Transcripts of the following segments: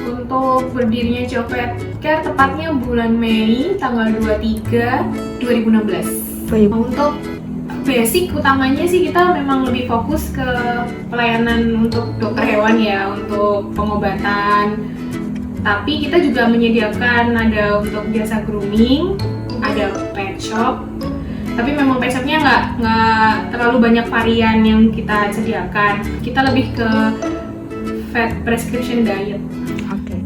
Untuk berdirinya Copet Care tepatnya bulan Mei tanggal 23 2016. Baik. Untuk basic utamanya sih kita memang lebih fokus ke pelayanan untuk dokter hewan ya, untuk pengobatan. Tapi kita juga menyediakan ada untuk jasa grooming, ada pet shop. Tapi memang pet shopnya nggak terlalu banyak varian yang kita sediakan. Kita lebih ke vet prescription diet. Oke.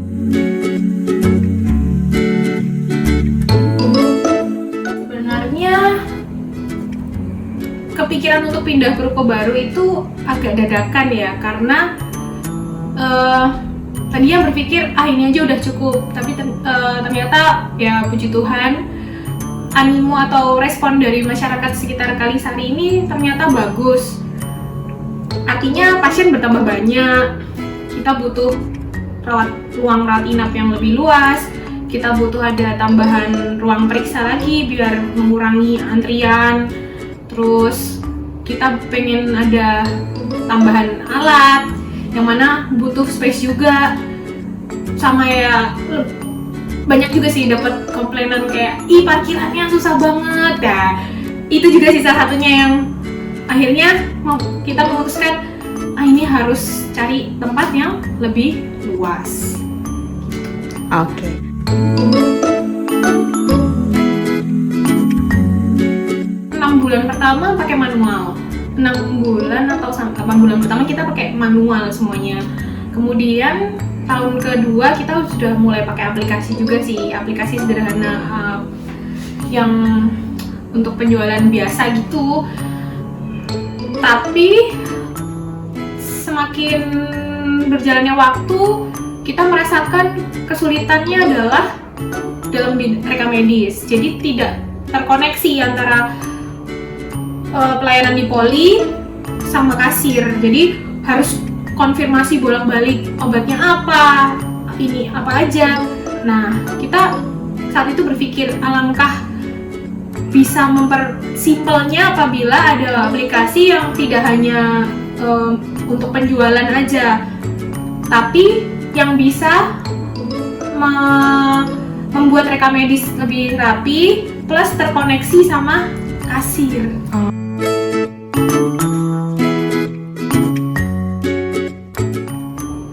Sebenarnya kepikiran untuk pindah ke ruko baru itu agak dadakan ya, karena tadinya berpikir ini aja udah cukup, tapi ternyata ya puji Tuhan animo atau respon dari masyarakat sekitar Kalisari ini ternyata bagus. Artinya pasien bertambah banyak, kita butuh ruang rawat inap yang lebih luas, kita butuh ada tambahan ruang periksa lagi biar mengurangi antrian. Terus kita pengen ada tambahan alat yang mana butuh space juga, sama ya banyak juga sih dapat komplainan kayak parkirannya susah banget ya. Itu juga sih salah satunya yang akhirnya kita memutuskan ini harus cari tempat yang lebih luas. Oke. 6 bulan pertama pakai manual, 6 bulan atau 8 bulan pertama kita pakai manual semuanya. Kemudian tahun kedua kita sudah mulai pakai aplikasi juga sih, aplikasi sederhana yang untuk penjualan biasa gitu. Tapi semakin berjalannya waktu, kita merasakan kesulitannya adalah dalam reka medis. Jadi tidak terkoneksi antara pelayanan di poli sama kasir. Jadi harus konfirmasi bolak-balik obatnya apa, ini apa aja. Nah, kita saat itu berpikir alangkah bisa mempersimpelnya apabila ada aplikasi yang tidak hanya untuk penjualan aja, tapi yang bisa membuat reka medis lebih rapi plus terkoneksi sama kasir.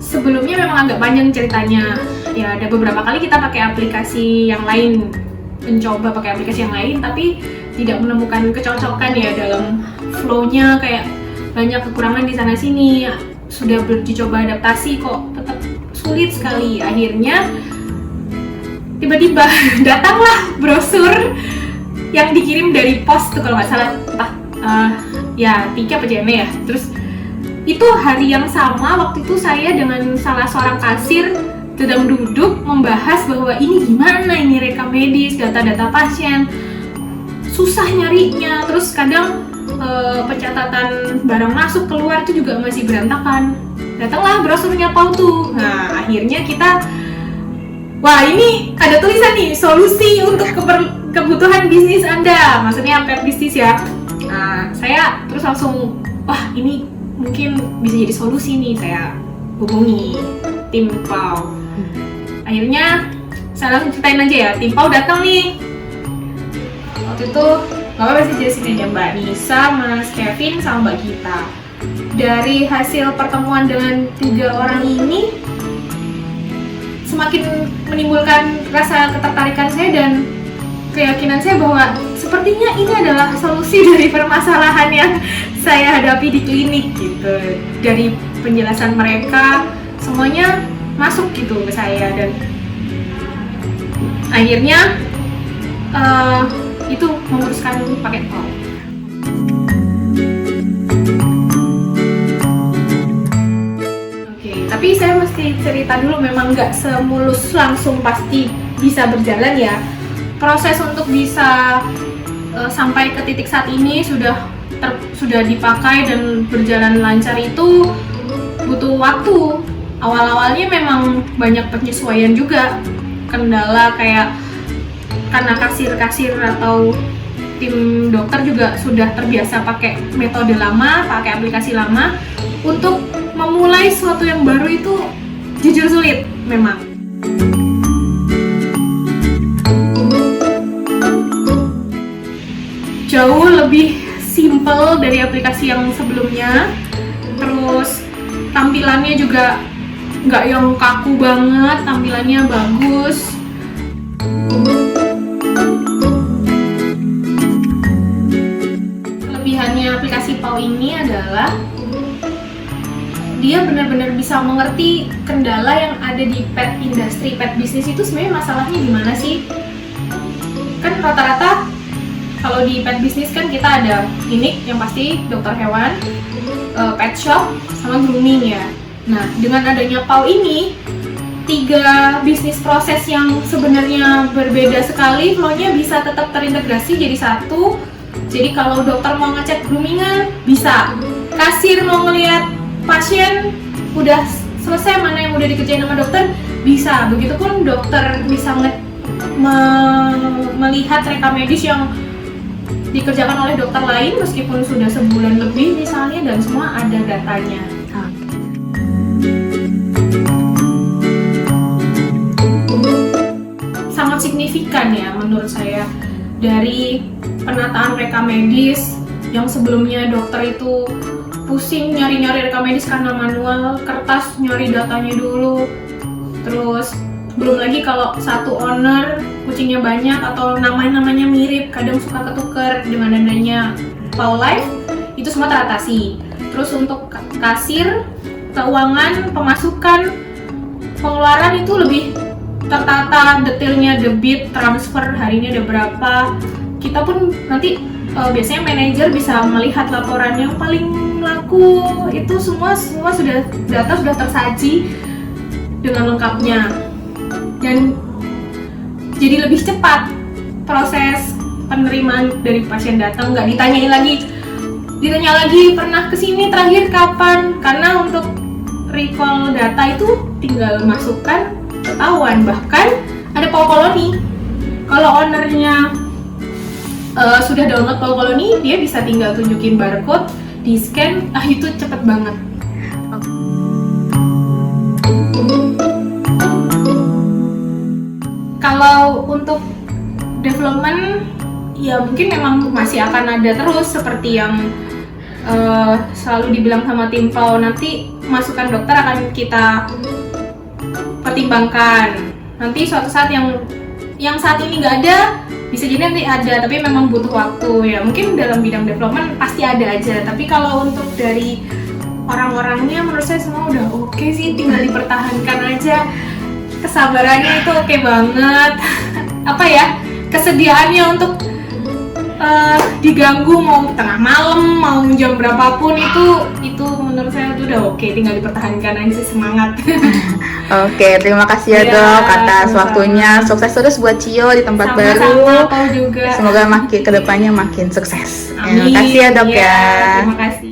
Sebelumnya memang agak panjang ceritanya. Ya, ada beberapa kali kita pakai aplikasi yang lain, mencoba pakai aplikasi yang lain, tapi tidak menemukan kecocokan ya dalam flow-nya, kayak banyak kekurangan di sana sini. Sudah dicoba adaptasi kok tetap sulit sekali. Akhirnya tiba-tiba datanglah brosur yang dikirim dari pos tuh, kalau nggak salah ya Tika apa JME ya. Terus itu hari yang sama, waktu itu saya dengan salah seorang kasir sedang duduk membahas bahwa ini gimana ini reka medis, data-data pasien, susah nyarinya, terus kadang pencatatan barang masuk keluar itu juga masih berantakan. Datanglah brosurnya Pau tuh. Nah, akhirnya kita, wah ini ada tulisan nih, solusi untuk kebutuhan bisnis Anda, maksudnya pet bisnis ya. Nah, saya terus langsung, wah ini mungkin bisa jadi solusi nih. Saya hubungi tim Pau. Akhirnya saya langsung ceritain aja ya, tim Pau datang nih. Waktu itu Bapak masih jelasin aja, Mbak Nisa, Mas Kevin, sama Mbak Gita. Dari hasil pertemuan dengan 3 orang ini semakin menimbulkan rasa ketertarikan saya dan keyakinan saya bahwa sepertinya ini adalah solusi dari permasalahan yang saya hadapi di klinik gitu. Dari penjelasan mereka semuanya masuk gitu ke saya, dan akhirnya itu memutuskan pakai Pau. Oke, tapi saya mesti cerita dulu, memang nggak semulus langsung pasti bisa berjalan ya. Proses untuk bisa sampai ke titik saat ini sudah dipakai dan berjalan lancar itu butuh waktu. Awal-awalnya memang banyak penyesuaian juga, kendala kayak karena kasir-kasir atau tim dokter juga sudah terbiasa pakai metode lama, pakai aplikasi lama. Untuk memulai sesuatu yang baru itu jujur sulit memang. Jauh lebih simple dari aplikasi yang sebelumnya. Terus tampilannya juga nggak yang kaku banget, tampilannya bagus. Kelebihannya aplikasi PAW ini adalah dia benar-benar bisa mengerti kendala yang ada di pet industry, pet bisnis itu sebenarnya masalahnya di mana sih? Kan rata-rata kalau di pet bisnis kan kita ada klinik yang pasti dokter hewan, pet shop, sama grooming ya. Nah, dengan adanya PAW ini, 3 bisnis proses yang sebenarnya berbeda sekali, flow-nya bisa tetap terintegrasi jadi satu. Jadi kalau dokter mau ngecek groomingan, bisa. Kasir mau ngeliat pasien, udah selesai mana yang udah dikerjain sama dokter, bisa. Begitupun dokter bisa melihat rekam medis yang dikerjakan oleh dokter lain meskipun sudah sebulan lebih misalnya, dan semua ada datanya. Sangat signifikan ya menurut saya dari penataan rekam medis yang sebelumnya dokter itu pusing nyari-nyari rekam medis karena manual, kertas nyari datanya dulu, terus belum lagi kalau satu owner kucingnya banyak atau namanya mirip, kadang suka ketuker. Dengan adanya PAW Life itu semua teratasi. Terus untuk kasir, keuangan, pemasukan, pengeluaran itu lebih tertata, detailnya debit, transfer, hari ini ada berapa. Kita pun nanti biasanya manajer bisa melihat laporan yang paling laku, itu semua sudah data sudah tersaji dengan lengkapnya, dan jadi lebih cepat proses penerimaan dari pasien datang, nggak ditanya lagi pernah kesini terakhir kapan, karena untuk recall data itu tinggal masukkan, ketahuan. Bahkan ada PAW Koloni, kalau ownernya sudah download PAW Koloni, dia bisa tinggal tunjukin barcode, di scan, itu cepet banget. Kalau untuk development, ya mungkin memang masih akan ada terus seperti yang selalu dibilang sama tim PAW, nanti masukan dokter akan kita pertimbangkan. Nanti suatu saat yang saat ini nggak ada, bisa jadi nanti ada, tapi memang butuh waktu ya. Mungkin dalam bidang development pasti ada aja, tapi kalau untuk dari orang-orangnya menurut saya semua udah oke sih, tinggal dipertahankan aja. Kesabarannya itu oke banget. Apa ya, kesediaannya untuk diganggu mau tengah malam, mau jam berapapun, itu menurut saya itu udah oke, tinggal dipertahankan aja, semangat. Oke, terima kasih ya Dok atas waktunya. Sukses terus buat Cio di tempat baru. Kau juga. Semoga kedepannya makin sukses. Amin. Terima kasih ya Dok ya. Terima kasih.